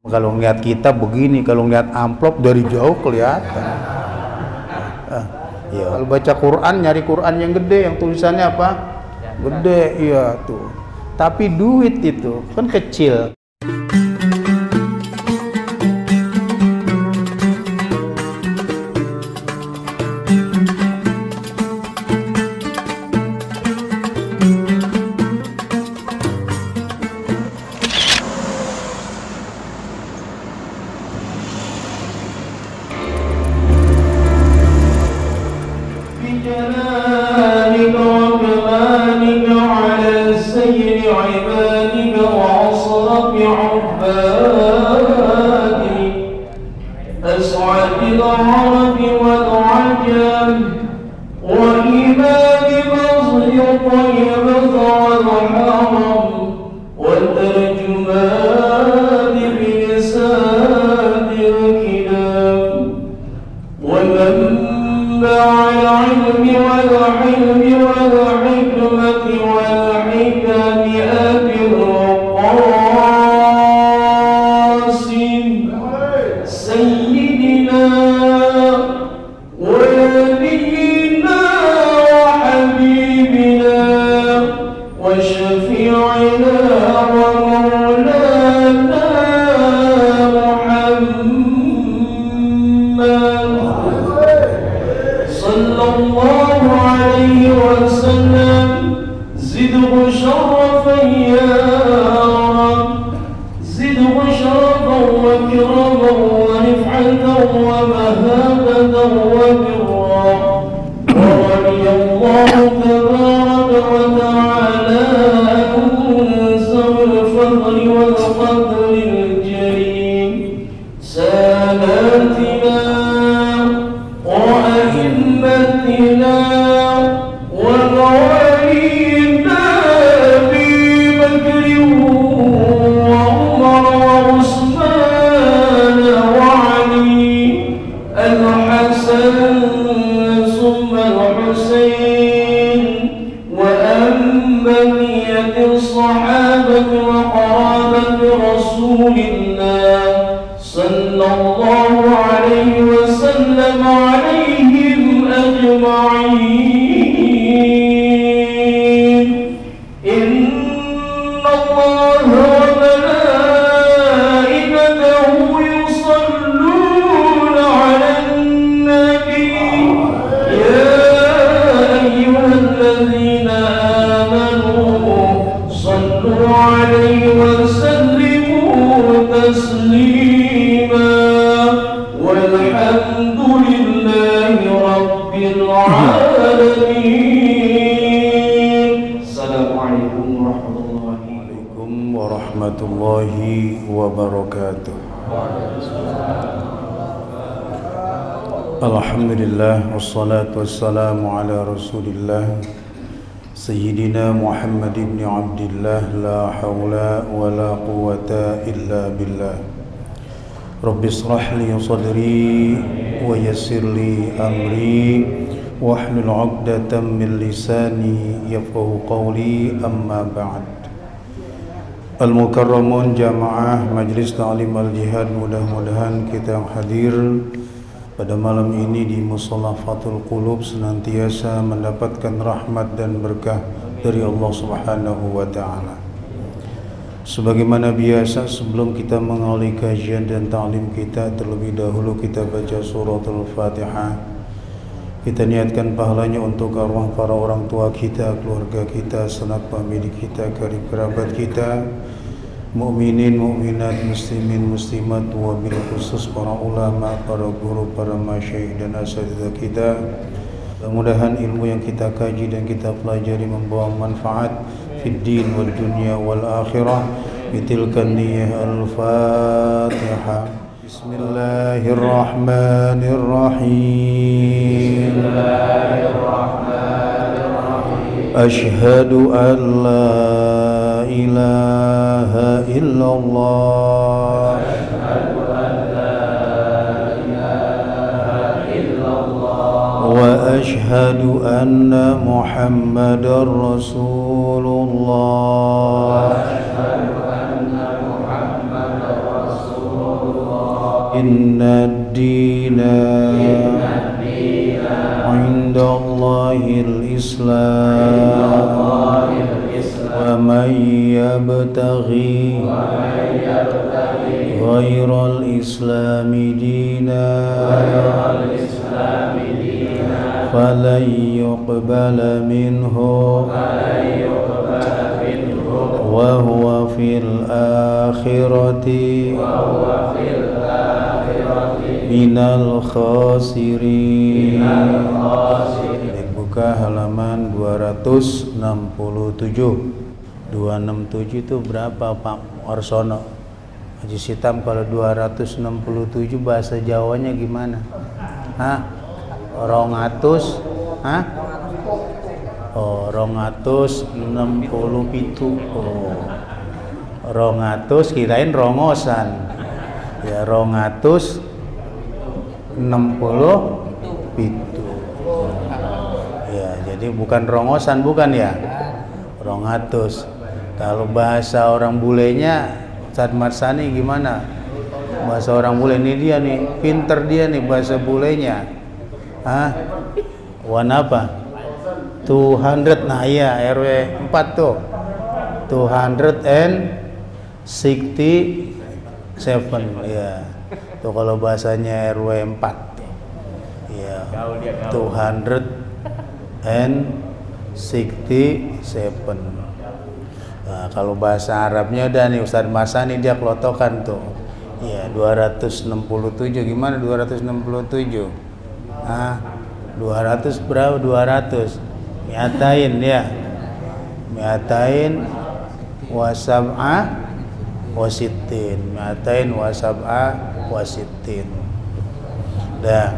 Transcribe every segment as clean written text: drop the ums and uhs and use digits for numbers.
Kalau ngeliat kita begini, kalau ngeliat amplop dari jauh kelihatan. Ya, kalau baca Quran, nyari Quran yang gede, yang tulisannya apa? Gede, iya tuh. Tapi duit itu kan kecil. Alhamdulillah wassalatu wassalamu ala Rasulillah Sayyidina Muhammad ibn Abdillah la hawla wa la quwwata illa billah. Rabbi israh li sadri wa yassir li amri wahlul 'uqdatam min lisani yafqahu qawli, amma ba'd. Al-mukarramun jamaah Majlis Ta'lim Al-Jihad, mudah-mudahan kita yang hadir pada malam ini di Mushola Fathul Qulub senantiasa mendapatkan rahmat dan berkah dari Allah Subhanahu wa taala. Sebagaimana biasa, sebelum kita mengawali kajian dan ta'lim kita, terlebih dahulu kita baca suratul Fatihah. Kita niatkan pahalanya untuk arwah para orang tua kita, keluarga kita, sanak famili kita, karib kerabat kita, mukminin, mukminat, muslimin, muslimat, wabil khusus para ulama, para guru, para masyayikh dan asatidzah kita. Mudah-mudahan ilmu yang kita kaji dan kita pelajari membawa manfaat fid din wal dunya wal akhirah. Bitilkan niyyah al-Fatihah. Bismillahirrahmanirrahim. Ashhadu an la ilaha illallah wa ashhadu anna Muhammadar Rasulullah. Inna dina indallahil Islam wa man yabtaghi ghairal islami dina falan yuqbala minhu wa huwa fil akhirati minal khasirin. Buka halaman 267. 267 itu berapa Pak Orsono? Haji Sitam, kalau 267 bahasa Jawanya gimana? Hah? Rongatus? Hah? Oh, rongatus 67. Oh. Rongatus kirain rongosan. Ya, rongatus 60 pitu. Ya, jadi bukan rongosan, bukan ya? Rongatus. Kalau bahasa orang bulenya, Ustadz Marsani gimana? Bahasa orang bule ini dia nih, pinter dia nih bahasa bulenya. Hah? Wan apa? 200. Nah iya, RW 4 tuh. 267. Ya. Tuh kalau bahasanya RW 4. Ya. 267. Nah, kalau bahasa Arabnya udah nih Ustadz Masani dia kelotokan tuh. Ya, 267. Gimana 267? Ah, 200 berapa? 200. Miatain ya. Miatain wasab'a wasitin. Miatain wasab'a wasitin. Dah,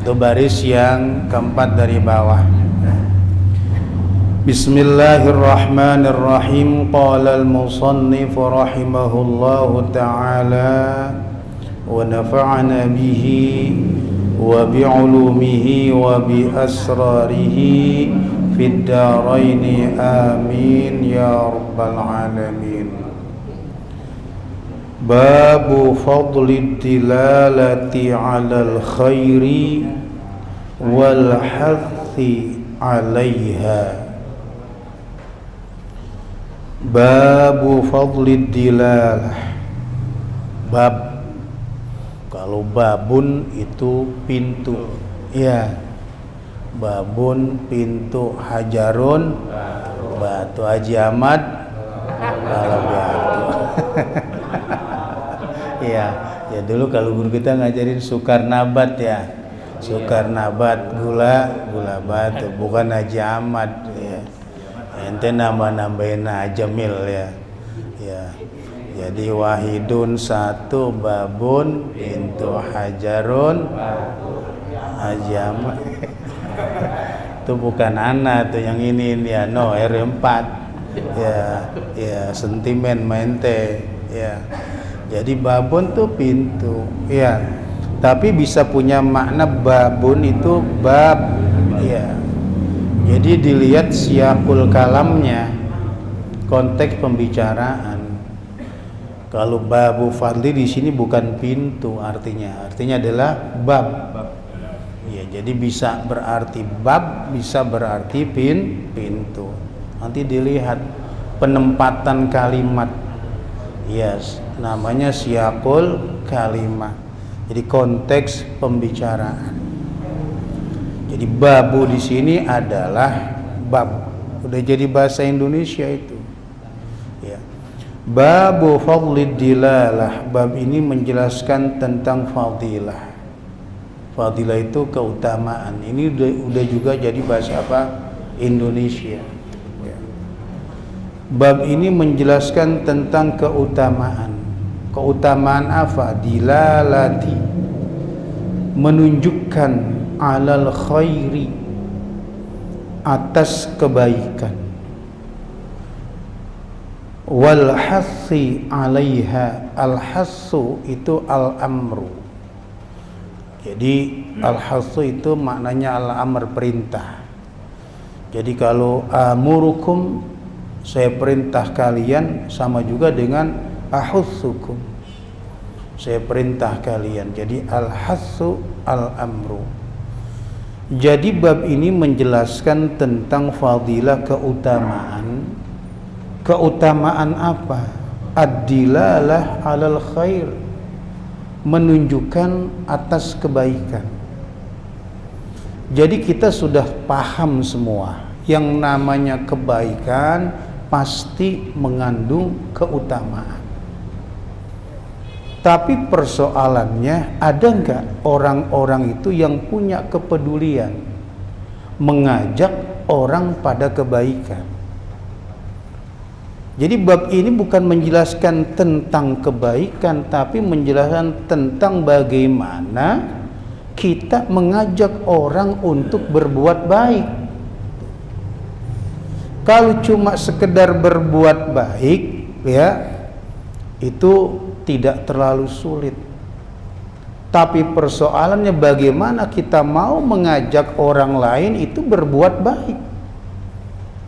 itu baris yang keempat dari bawah. Bismillahirrahmanirrahim. Qala al-musannif rahimahullahu ta'ala wa nafa'ana bihi wa bi'ulumihi wa bi asrarihi fid daraini amin ya rabbal alamin. Babu fadli dilalati 'alal khairi wal hathi 'alaiha. Babu fadli dilalah. Bab, kalau babun itu pintu, ya. Babun pintu, hajarun batu. Haji Ahmad kalau batu. Ya, ya dulu kalau guru kita ngajarin sukar nabat ya. Sukar nabat, gula batu, bukan Haji Ahmad ya. Ente nambahin aja mil ya. Ya. Jadi wahidun satu, babun pintu, hajarun Haji Ahmad. Itu bukan anak tuh, yang ini ya, no R4. Ya, ya sentimen mente ya. Jadi babun tuh pintu ya. Tapi bisa punya makna babun itu bab ya. Jadi dilihat siyakul kalamnya, konteks pembicaraan. Kalau babu fadli di sini bukan pintu artinya adalah bab. Ya, jadi bisa berarti bab, bisa berarti pintu. Nanti dilihat penempatan kalimat. Yes, namanya siyakul kalimah. Jadi konteks pembicaraan. Jadi babu di sini adalah bab. Udah jadi bahasa Indonesia itu. Ya. Babu fadlid dilalah. Bab ini menjelaskan tentang fadilah. Fadilah itu keutamaan. Ini udah juga jadi bahasa apa? Indonesia. Ya. Bab ini menjelaskan tentang keutamaan. Keutamaan apa? Dilalati. Menunjukkan alal khairi, atas kebaikan, wal hassi alaiha. Al hassu itu al amru. Jadi al hassu itu maknanya al amr, perintah. Jadi kalau amurukum, saya perintah kalian, sama juga dengan ahussukum. saya perintah kalian. Jadi al-hassu al-amru. Jadi bab ini menjelaskan tentang fadilah, keutamaan. Keutamaan apa? Ad-dilalah 'alal khair, menunjukkan atas kebaikan. Jadi kita sudah paham semua, yang namanya kebaikan pasti mengandung keutamaan. Tapi persoalannya, ada enggak orang-orang itu yang punya kepedulian mengajak orang pada kebaikan? Jadi bab ini bukan menjelaskan tentang kebaikan, tapi menjelaskan tentang bagaimana kita mengajak orang untuk berbuat baik. Kalau cuma sekedar berbuat baik, ya, itu tidak terlalu sulit. Tapi persoalannya bagaimana kita mau mengajak orang lain itu berbuat baik.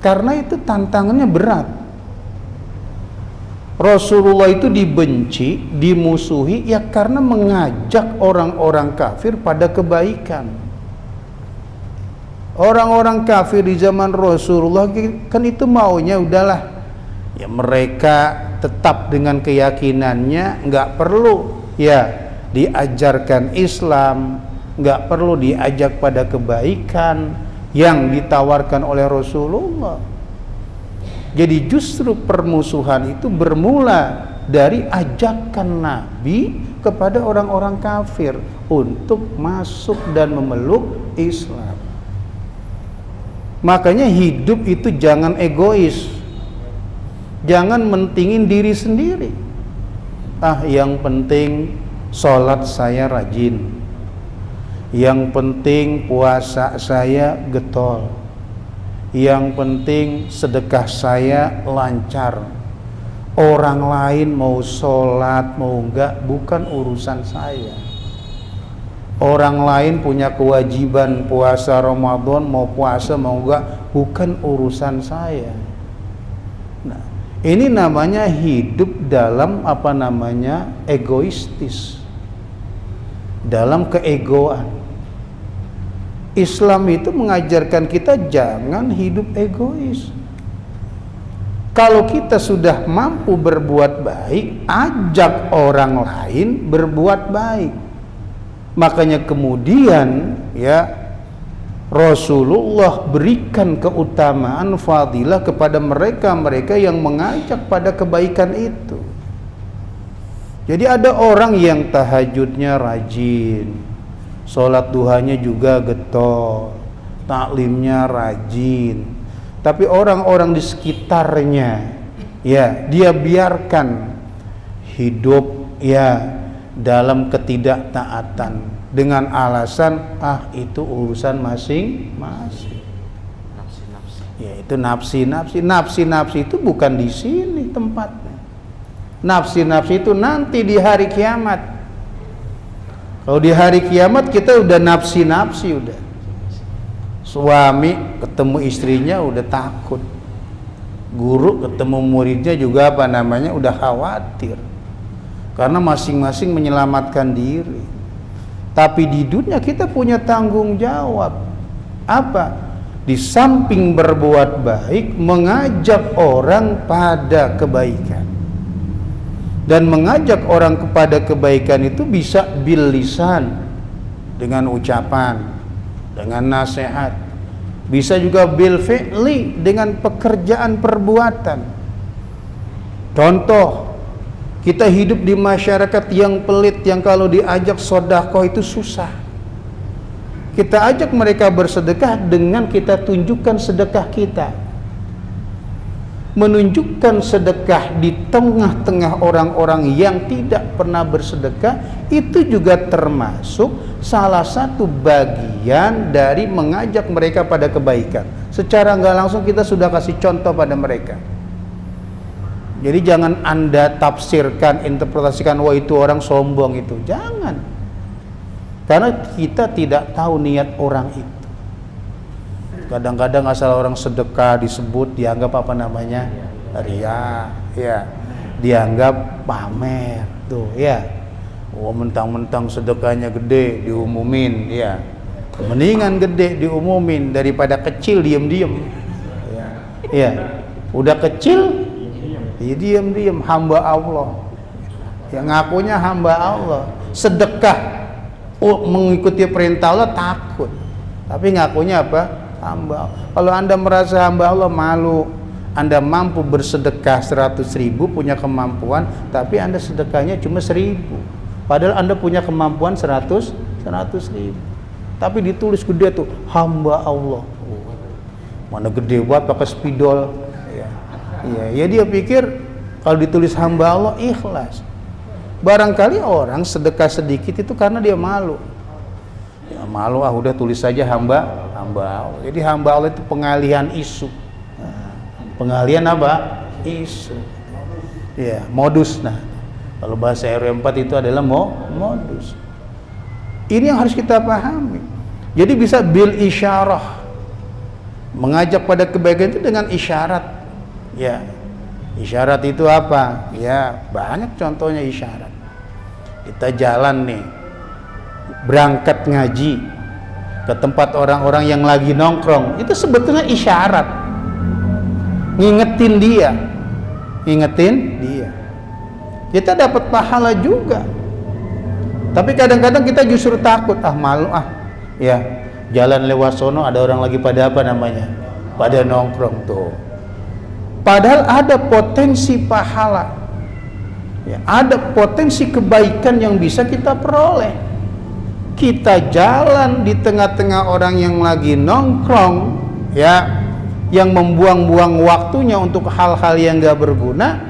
Karena itu tantangannya berat. Rasulullah itu dibenci, dimusuhi ya karena mengajak orang-orang kafir pada kebaikan. Orang-orang kafir di zaman Rasulullah kan itu maunya udahlah, ya mereka tetap dengan keyakinannya, nggak perlu ya diajarkan Islam, nggak perlu diajak pada kebaikan yang ditawarkan oleh Rasulullah. Jadi justru permusuhan itu bermula dari ajakan Nabi kepada orang-orang kafir untuk masuk dan memeluk Islam. Makanya hidup itu jangan egois, jangan mentingin diri sendiri. Yang penting sholat saya rajin, yang penting puasa saya getol, yang penting sedekah saya lancar. Orang lain mau sholat mau enggak bukan urusan saya. Orang lain punya kewajiban puasa Ramadan mau puasa mau enggak bukan urusan saya. Nah, ini namanya hidup dalam egoistis, dalam keegoan. Islam itu mengajarkan kita jangan hidup egois. Kalau kita sudah mampu berbuat baik, ajak orang lain berbuat baik. Makanya kemudian ya Rasulullah berikan keutamaan fadilah kepada mereka yang mengajak pada kebaikan itu. Jadi ada orang yang tahajudnya rajin, sholat duhanya juga getol, taklimnya rajin, tapi orang-orang di sekitarnya ya dia biarkan hidup ya dalam ketidaktaatan dengan alasan itu urusan masing-masing. Ya itu nafsi itu bukan di sini tempatnya. Nafsi itu nanti di hari kiamat. Kalau di hari kiamat kita udah nafsi udah. Suami ketemu istrinya udah takut. Guru ketemu muridnya juga udah khawatir. Karena masing-masing menyelamatkan diri. Tapi di dunia kita punya tanggung jawab. Apa? Di samping berbuat baik, mengajak orang pada kebaikan. Dan mengajak orang kepada kebaikan itu bisa bil lisan, dengan ucapan, dengan nasihat. Bisa juga bil fi'li, dengan pekerjaan perbuatan. Contoh, kita hidup di masyarakat yang pelit, yang kalau diajak sedekah itu susah. Kita ajak mereka bersedekah dengan kita tunjukkan sedekah kita. Menunjukkan sedekah di tengah-tengah orang-orang yang tidak pernah bersedekah itu juga termasuk salah satu bagian dari mengajak mereka pada kebaikan. Secara nggak langsung kita sudah kasih contoh pada mereka. Jadi jangan Anda tafsirkan, interpretasikan wah itu orang sombong itu. Jangan. Karena kita tidak tahu niat orang itu. Kadang-kadang asal orang sedekah disebut dianggap ria, ya, dianggap pamer, tuh, ya. Oh, mentang-mentang sedekahnya gede diumumin, ya. Mendingan gede diumumin daripada kecil diem-diem. Ya. Udah kecil, ya diem-diem, hamba Allah. Yang ngakunya hamba Allah, sedekah, mengikuti perintah Allah takut. Tapi ngakunya apa? Hamba. Kalau Anda merasa hamba Allah, malu. Anda mampu bersedekah 100.000, punya kemampuan, tapi Anda sedekahnya cuma 1.000. Padahal Anda punya kemampuan 100.000. Tapi ditulis gede tuh, hamba Allah. Mana gede buat pakai spidol. Ya dia pikir kalau ditulis hamba Allah ikhlas. Barangkali orang sedekah sedikit itu karena dia malu. Ya malu, udah tulis saja hamba Allah. Jadi hamba Allah itu pengalihan isu. Pengalihan apa? Isu. Ya, modus. Nah, kalau bahasa RW 4 itu adalah modus. Ini yang harus kita pahami. Jadi bisa bil isyarah. Mengajak pada kebaikan itu dengan isyarat. Ya. Isyarat itu apa? Ya, banyak contohnya isyarat. Kita jalan nih, berangkat ngaji ke tempat orang-orang yang lagi nongkrong, itu sebetulnya isyarat. Ngingetin dia. Kita dapat pahala juga. Tapi kadang-kadang kita justru takut, malu ya, jalan lewat sono ada orang lagi pada apa namanya? Pada nongkrong tuh. Padahal ada potensi pahala. Ya, ada potensi kebaikan yang bisa kita peroleh. Kita jalan di tengah-tengah orang yang lagi nongkrong, ya, yang membuang-buang waktunya untuk hal-hal yang gak berguna,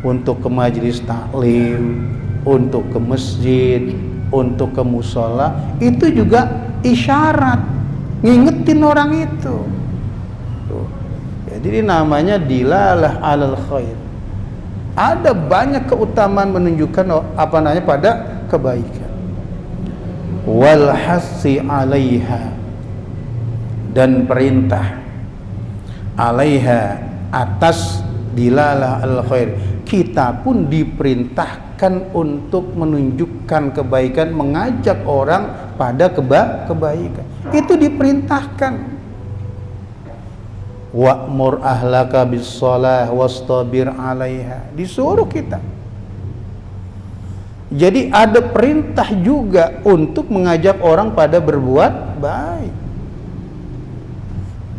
untuk ke majelis taklim, untuk ke masjid, untuk ke musola, itu juga isyarat, ngingetin orang itu. Tuh. Jadi namanya dilalah alal khair. Ada banyak keutamaan menunjukkan pada kebaikan. Wal hassi 'alaiha, dan perintah alaiha, atas dilalah al khair. Kita pun diperintahkan untuk menunjukkan kebaikan, mengajak orang pada kebaikan. Itu diperintahkan. Wa'mur ahlaka bis-shalah wastabir 'alaiha. Disuruh kita. Jadi ada perintah juga untuk mengajak orang pada berbuat baik.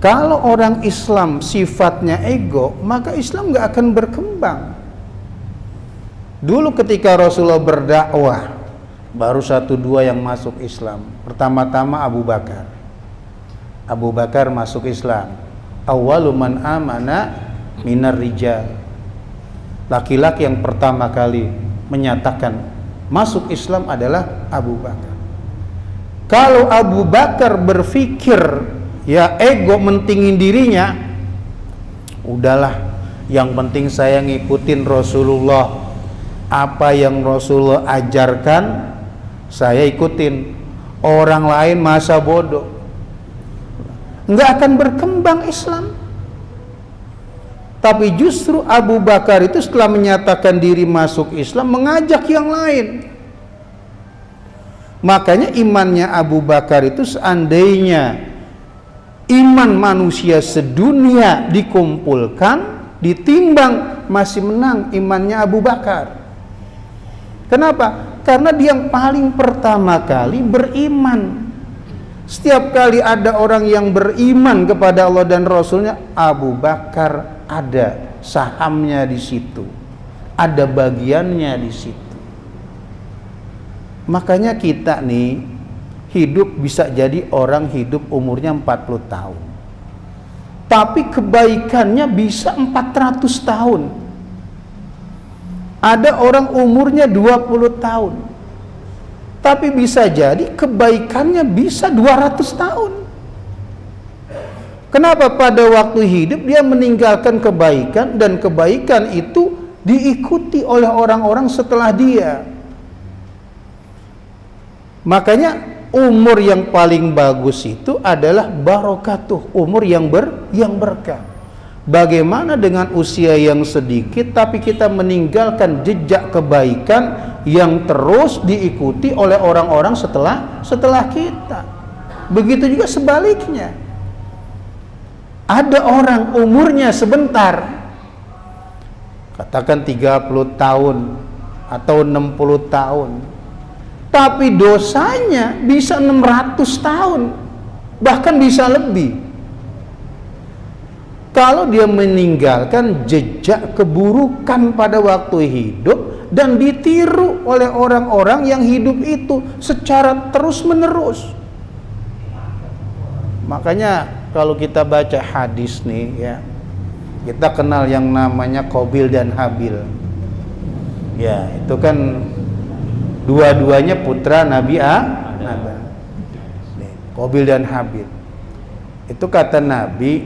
Kalau orang Islam sifatnya ego, maka Islam gak akan berkembang. Dulu ketika Rasulullah berdakwah, baru 1-2 yang masuk Islam. Pertama-tama Abu Bakar. Abu Bakar masuk Islam. Awwalu man amana minar rijal. Laki-laki yang pertama kali menyatakan masuk Islam adalah Abu Bakar. Kalau Abu Bakar berpikir, ya, ego mentingin dirinya, udahlah, yang penting saya ngikutin Rasulullah. Apa yang Rasulullah ajarkan, saya ikutin. Orang lain masa bodoh. Nggak akan berkembang Islam. Tapi justru Abu Bakar itu setelah menyatakan diri masuk Islam, mengajak yang lain. Makanya imannya Abu Bakar itu, seandainya iman manusia sedunia dikumpulkan, ditimbang, masih menang imannya Abu Bakar. Kenapa? Karena dia yang paling pertama kali beriman. Setiap kali ada orang yang beriman kepada Allah dan Rasulnya, Abu Bakar ada sahamnya di situ, ada bagiannya di situ. Makanya kita nih hidup bisa jadi orang hidup umurnya 40 tahun, tapi kebaikannya bisa 400 tahun. Ada orang umurnya 20 tahun, tapi bisa jadi kebaikannya bisa 200 tahun. Kenapa? Pada waktu hidup dia meninggalkan kebaikan, dan kebaikan itu diikuti oleh orang-orang setelah dia. Makanya umur yang paling bagus itu adalah barokatuh, umur yang berkah. Bagaimana dengan usia yang sedikit tapi kita meninggalkan jejak kebaikan yang terus diikuti oleh orang-orang setelah kita. Begitu juga sebaliknya. Ada orang umurnya sebentar, katakan 30 tahun atau 60 tahun, tapi dosanya bisa 600 tahun, bahkan bisa lebih. Kalau dia meninggalkan jejak keburukan pada waktu hidup dan ditiru oleh orang-orang yang hidup itu secara terus-menerus. Makanya kalau kita baca hadis nih ya, kita kenal yang namanya Qabil dan Habil. Ya, itu kan dua-duanya putra Nabi Adam. Qabil dan Habil. Itu kata Nabi,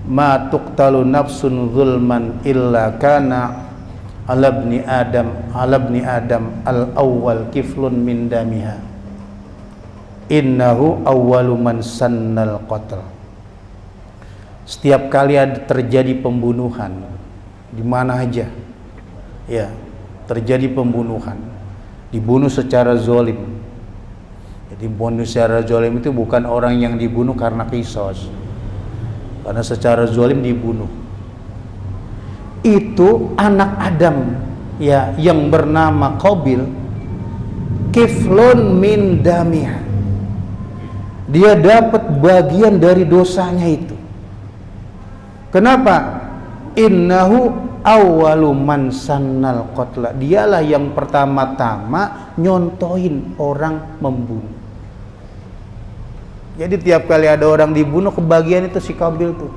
ma tuqtalu nafsun zulman illa kana ala ibni adam al awwal kiflun min damiha innahu awwalu man sannal qatl. Setiap kali ada terjadi pembunuhan di mana aja ya, terjadi pembunuhan, dibunuh secara zalim. Jadi bunuh secara zalim itu bukan orang yang dibunuh karena qisas, karena secara zalim dibunuh. Itu anak Adam ya yang bernama Qabil, kiflun min damiha, dia dapat bagian dari dosanya itu. Kenapa? Innahu awwalu man sannal qatla, dialah yang pertama-tama nyontohin orang membunuh. Jadi tiap kali ada orang dibunuh, kebagian itu si Qabil tuh,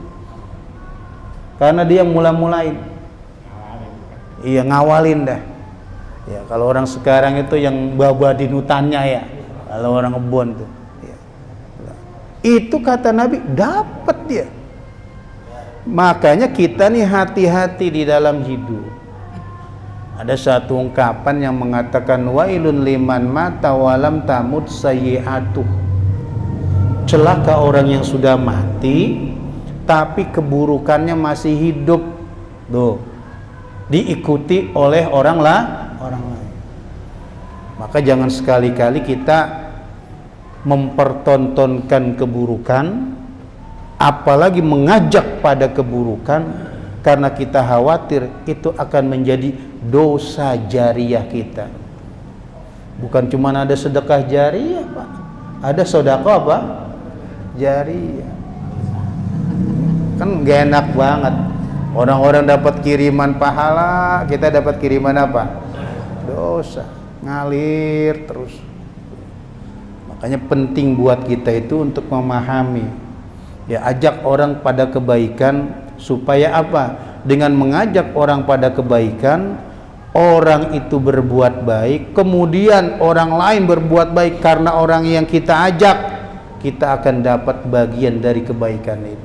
karena dia mula-mulain, iya ngawalin dah. Ya kalau orang sekarang itu yang bawa dinutannya ya, kalau orang ngebon tuh. Ya. Itu kata Nabi dapat dia. Makanya kita nih hati-hati di dalam hidup. Ada satu ungkapan yang mengatakan wailun liman mata walam tamut sayyi'atuh. Celaka orang yang sudah mati tapi keburukannya masih hidup. Tuh. Diikuti oleh orang lain. Maka jangan sekali-kali kita mempertontonkan keburukan, apalagi mengajak pada keburukan, karena kita khawatir itu akan menjadi dosa jariah kita. Bukan cuma ada sedekah jariah, Pak. Ada sedekah apa? Jariah. Kan gak enak banget. Orang-orang dapat kiriman pahala, kita dapat kiriman apa? Dosa. Ngalir terus. Makanya penting buat kita itu untuk memahami. Ya, ajak orang pada kebaikan supaya apa? Dengan mengajak orang pada kebaikan, orang itu berbuat baik, kemudian orang lain berbuat baik karena orang yang kita ajak, kita akan dapat bagian dari kebaikan itu.